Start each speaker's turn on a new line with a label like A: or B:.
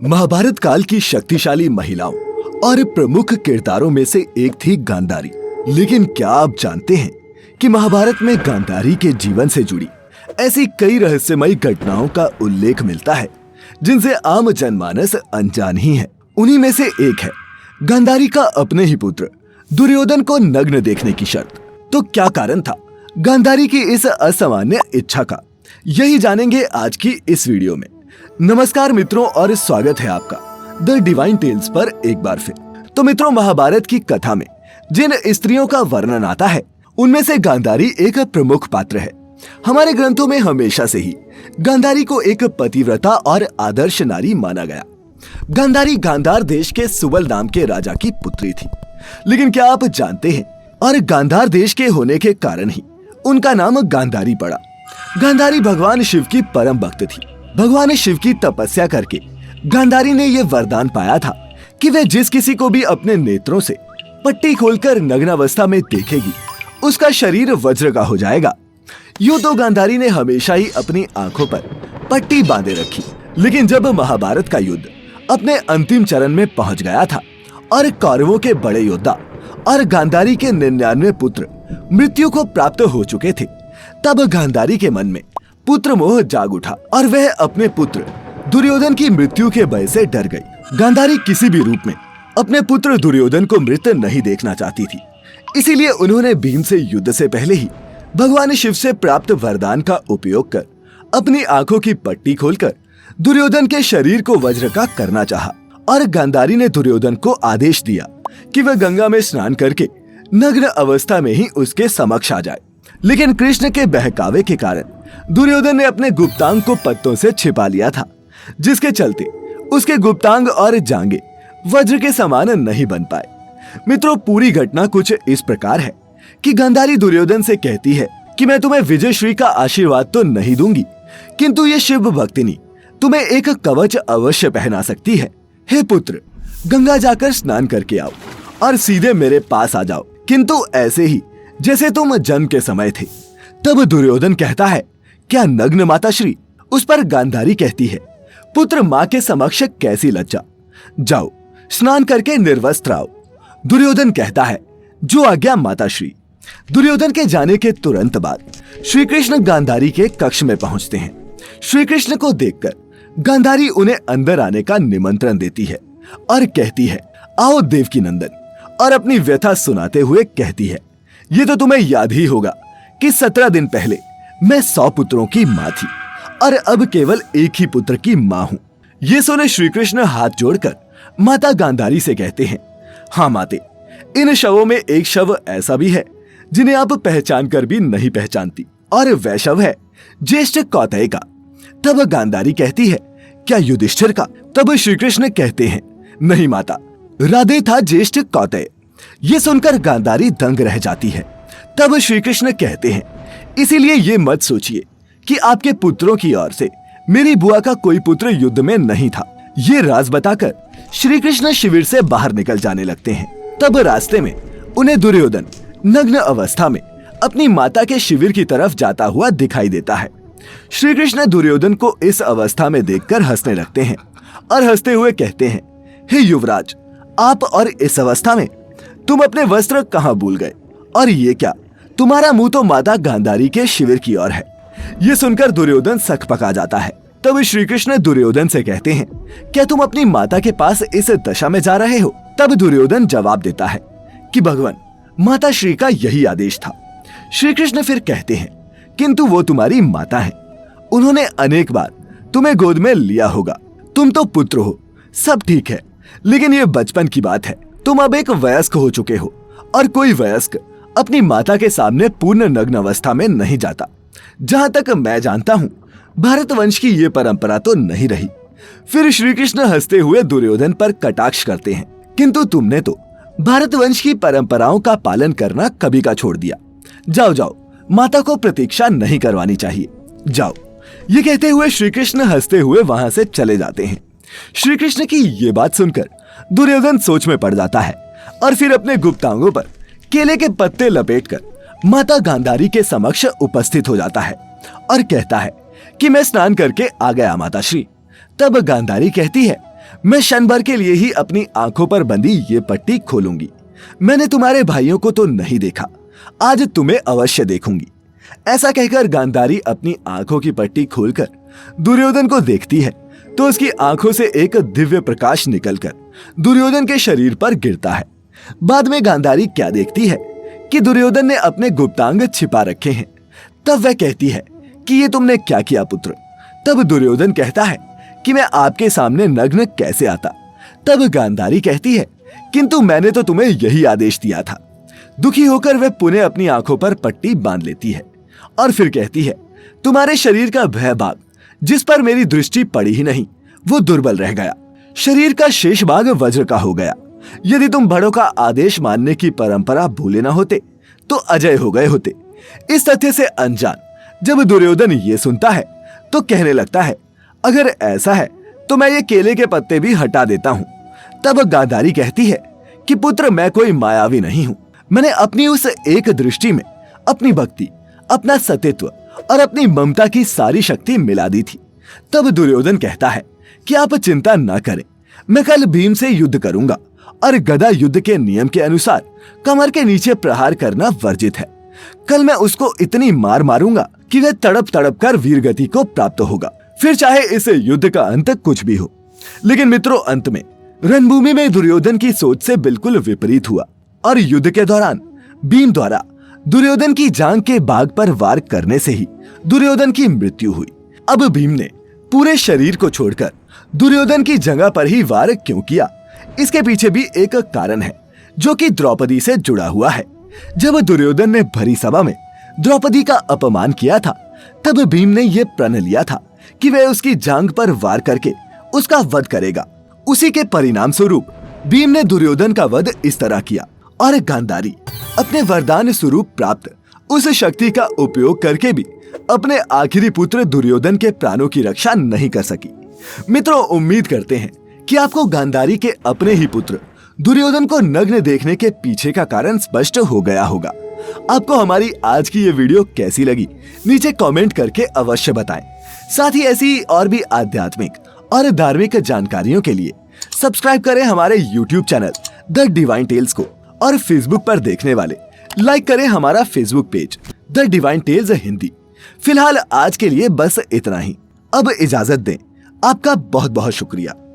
A: महाभारत काल की शक्तिशाली महिलाओं और प्रमुख किरदारों में से एक थी गांधारी। लेकिन क्या आप जानते हैं कि महाभारत में गांधारी के जीवन से जुड़ी ऐसी कई रहस्यमयी घटनाओं का उल्लेख मिलता है जिनसे आम जनमानस अनजान ही है। उन्हीं में से एक है गांधारी का अपने ही पुत्र दुर्योधन को नग्न देखने की शर्त। तो क्या कारण था गांधारी की इस असामान्य इच्छा का, यही जानेंगे आज की इस वीडियो में। नमस्कार मित्रों और स्वागत है आपका द डिवाइन टेल्स पर एक बार फिर। तो मित्रों, महाभारत की कथा में जिन स्त्रियों का वर्णन आता है उनमें से गांधारी एक प्रमुख पात्र है। हमारे ग्रंथों में हमेशा से ही गांधारी को एक पतिव्रता और आदर्श नारी माना गया। गांधारी गांधार देश के सुबल नाम के राजा की पुत्री थी। लेकिन क्या आप जानते हैं, और गांधार देश के होने के कारण ही उनका नाम गांधारी पड़ा। गांधारी भगवान शिव की परम भक्त थी। भगवान शिव की तपस्या करके गांधारी ने यह वरदान पाया था कि वह जिस किसी को भी अपने नेत्रों से पट्टी खोलकर नग्नावस्था में देखेगी उसका शरीर वज्र का हो जाएगा। यूं तो गांधारी ने हमेशा ही अपनी आंखों पर पट्टी बांधे रखी, लेकिन जब महाभारत का युद्ध अपने अंतिम चरण में पहुंच गया था और कौरवों के बड़े योद्धा और गांधारी के 99 पुत्र मृत्यु को प्राप्त हो चुके थे, तब गांधारी के मन में पुत्र मोह जाग उठा और वह अपने पुत्र दुर्योधन की मृत्यु के भय से डर गई। गांधारी किसी भी रूप में अपने पुत्र दुर्योधन को मृत नहीं देखना चाहती थी। इसीलिए उन्होंने भीम से युद्ध से पहले ही भगवान शिव से प्राप्त वरदान का उपयोग कर अपनी आंखों की पट्टी खोलकर दुर्योधन के शरीर को वज्र का करना चाहा। और गांधारी ने दुर्योधन को आदेश दिया कि वह गंगा में स्नान करके नग्न अवस्था में ही उसके समक्ष आ जाए। लेकिन कृष्ण के बहकावे के कारण दुर्योधन ने अपने गुप्तांग को पत्तों से छिपा लिया था, जिसके चलते उसके गुप्तांग और जांघें वज्र के समान नहीं बन पाए। मित्रों, पूरी घटना कुछ इस प्रकार है कि गांधारी दुर्योधन से कहती है कि मैं तुम्हें विजयश्री का आशीर्वाद तो नहीं दूंगी, किंतु ये शिव भक्तिनी तुम्हें एक कवच अवश्य पहना सकती है। हे पुत्र, गंगा जाकर स्नान करके आओ और सीधे मेरे पास आ जाओ, किंतु ऐसे ही जैसे तुम जन्म के समय थे। तब दुर्योधन कहता है, क्या नग्न माताश्री? उस पर गांधारी कहती है, पुत्र, माँ के समक्ष कैसी लज्जा, जाओ स्नान करके निर्वस्त्र आओ। दुर्योधन कहता है, जो आज्ञा माताश्री। दुर्योधन के जाने के तुरंत बाद श्री कृष्ण गांधारी के कक्ष में पहुंचते हैं। श्री कृष्ण को देखकर गांधारी उन्हें अंदर आने का निमंत्रण देती है और कहती है, आओ देवकी नंदन, और अपनी व्यथा सुनाते हुए कहती है, ये तो तुम्हें याद ही होगा कि 17 दिन पहले मैं 100 पुत्रों की माँ थी और अब केवल एक ही पुत्र की माँ हूँ। ये सुने श्री कृष्ण हाथ जोड़कर माता गांधारी से कहते हैं, हाँ माते, इन शवों में एक शव ऐसा भी है जिन्हें आप पहचान कर भी नहीं पहचानती, और वह शव है ज्येष्ठ कौतय का। तब गांधारी कहती है, क्या युधिष्ठिर का? तब श्री कृष्ण कहते हैं, नहीं माता, राधे था ज्येष्ठ कौतय। ये सुनकर गांधारी दंग रह जाती है। तब श्री कृष्ण कहते हैं, इसीलिए ये मत सोचिए कि आपके पुत्रों की ओर से मेरी बुआ का कोई पुत्र युद्ध में नहीं था। ये राज बताकर श्री कृष्ण शिविर से बाहर निकल जाने लगते हैं। तब रास्ते में उन्हें दुर्योधन नग्न अवस्था में अपनी माता के शिविर की तरफ जाता हुआ दिखाई देता है। श्री कृष्ण दुर्योधन को इस अवस्था में देखकर हंसने लगते हैं और हंसते हुए कहते हैं, हे युवराज, आप और इस अवस्था में तुम अपने वस्त्र कहाँ भूल गए? और ये क्या, तुम्हारा मुंह तो माता गांधारी के शिविर की ओर है। ये सुनकर दुर्योधन सकपका जाता है। तब श्री कृष्ण दुर्योधन से कहते हैं, क्या तुम अपनी माता के पास इस दशा में जा रहे हो? तब दुर्योधन जवाब देता है कि भगवान, माता श्री का यही आदेश था। श्री कृष्ण फिर कहते हैं, किंतु वो तुम्हारी माता है, उन्होंने अनेक बार तुम्हें गोद में लिया होगा, तुम तो पुत्र हो, सब ठीक है, लेकिन ये बचपन की बात है, तुम अब एक वयस्क हो चुके हो और कोई वयस्क अपनी माता के सामने पूर्ण नग्न अवस्था में नहीं जाता। जहां तक मैं जानता हूं, भारत वंश की ये परंपरा तो नहीं रही। फिर श्री कृष्ण हंसते हुए दुर्योधन पर कटाक्ष करते हैं, किंतु तुमने तो भारत वंश की परंपराओं का पालन करना कभी का छोड़ दिया। जाओ जाओ, माता को प्रतीक्षा नहीं करवानी चाहिए, जाओ। ये कहते हुए श्री कृष्ण हंसते हुए वहां से चले जाते हैं। श्री कृष्ण की ये बात सुनकर दुर्योधन सोच में पड़ जाता है और फिर अपने गुप्तांगों पर केले के पत्ते लपेटकर माता गांधारी के समक्ष उपस्थित हो जाता है और कहता है कि मैं स्नान करके आ गया माताश्री। तब गांधारी कहती है मैं क्षण भर के लिए ही अपनी आंखों पर बंधी ये पट्टी खोलूंगी। मैंने तुम्हारे भाइयों को तो नहीं देखा, आज तुम्हें अवश्य देखूंगी। ऐसा कहकर गांधारी अपनी आंखों की पट्टी खोलकर दुर्योधन को देखती है तो उसकी आंखों से एक दिव्य प्रकाश निकलकर दुर्योधन के शरीर पर गिरता है। बाद में गांधारी क्या देखती है कि दुर्योधन ने अपने गुप्तांग छिपा रखे हैं। तब वह कहती है कि ये तुमने क्या किया पुत्र। तब दुर्योधन कहता है कि मैं आपके सामने नग्न कैसे आता। तब गांधारी कहती है किंतु मैंने तो तुम्हें यही आदेश दिया था। दुखी होकर वह पुनः अपनी आंखों पर पट्टी बांध लेती है और फिर कहती है तुम्हारे शरीर का वह भाग जिस पर मेरी दृष्टि पड़ी ही नहीं वो दुर्बल रह गया, शरीर का शेष भाग वज्र का हो गया। यदि तुम बड़ों का आदेश मानने की परंपरा भूले न होते तो अजय हो गए होते। इस तथ्य से अनजान जब दुर्योधन ये सुनता है तो कहने लगता है अगर ऐसा है तो मैं ये केले के पत्ते भी हटा देता हूँ। तब गांधारी कहती है कि पुत्र मैं कोई मायावी नहीं हूँ, मैंने अपनी उस एक दृष्टि में अपनी भक्ति, अपना सतीत्व और अपनी ममता की सारी शक्ति मिला दी थी। तब दुर्योधन कहता है कि आप चिंता न करें, मैं कल भीम से युद्ध करूंगा और गदा युद्ध के नियम के अनुसार कमर के नीचे प्रहार करना वर्जित है। कल मैं उसको इतनी मार मारूंगा कि वह तड़प तड़प कर वीरगति को प्राप्त होगा, फिर चाहे इस युद्ध का अंत कुछ भी हो। लेकिन मित्रों, अंत में रणभूमि में दुर्योधन की सोच से बिल्कुल विपरीत हुआ और युद्ध के दौरान भीम द्वारा दुर्योधन की जांघ के भाग पर वार करने से ही दुर्योधन की मृत्यु हुई। अब भीम ने पूरे शरीर को छोड़कर दुर्योधन की जगह पर ही वार क्यों किया, इसके पीछे भी एक कारण है जो कि द्रौपदी से जुड़ा हुआ है। जब दुर्योधन ने भरी सभा में द्रौपदी का अपमान किया था तब भीम ने यह प्रण लिया था कि वह उसकी जांघ पर वार करके उसका वध करेगा। उसी के परिणाम स्वरूप भीम ने दुर्योधन का वध इस तरह किया और गांधारी अपने वरदान स्वरूप प्राप्त उस शक्ति का उपयोग करके भी अपने आखिरी पुत्र दुर्योधन के प्राणों की रक्षा नहीं कर सकी। मित्रों, उम्मीद करते हैं कि आपको गांधारी के अपने ही पुत्र दुर्योधन को नग्न देखने के पीछे का कारण स्पष्ट हो गया होगा। आपको हमारी आज की ये वीडियो कैसी लगी नीचे कमेंट करके अवश्य बताएं। साथ ही ऐसी और भी आध्यात्मिक और धार्मिक जानकारियों के लिए सब्सक्राइब करें हमारे YouTube channel the Divine Tales को और फेसबुक पर देखने वाले लाइक करें हमारा Facebook page the Divine Tales Hindi. फिलहाल आज के लिए बस इतना ही। अब इजाजत दें। आपका बहुत बहुत शुक्रिया।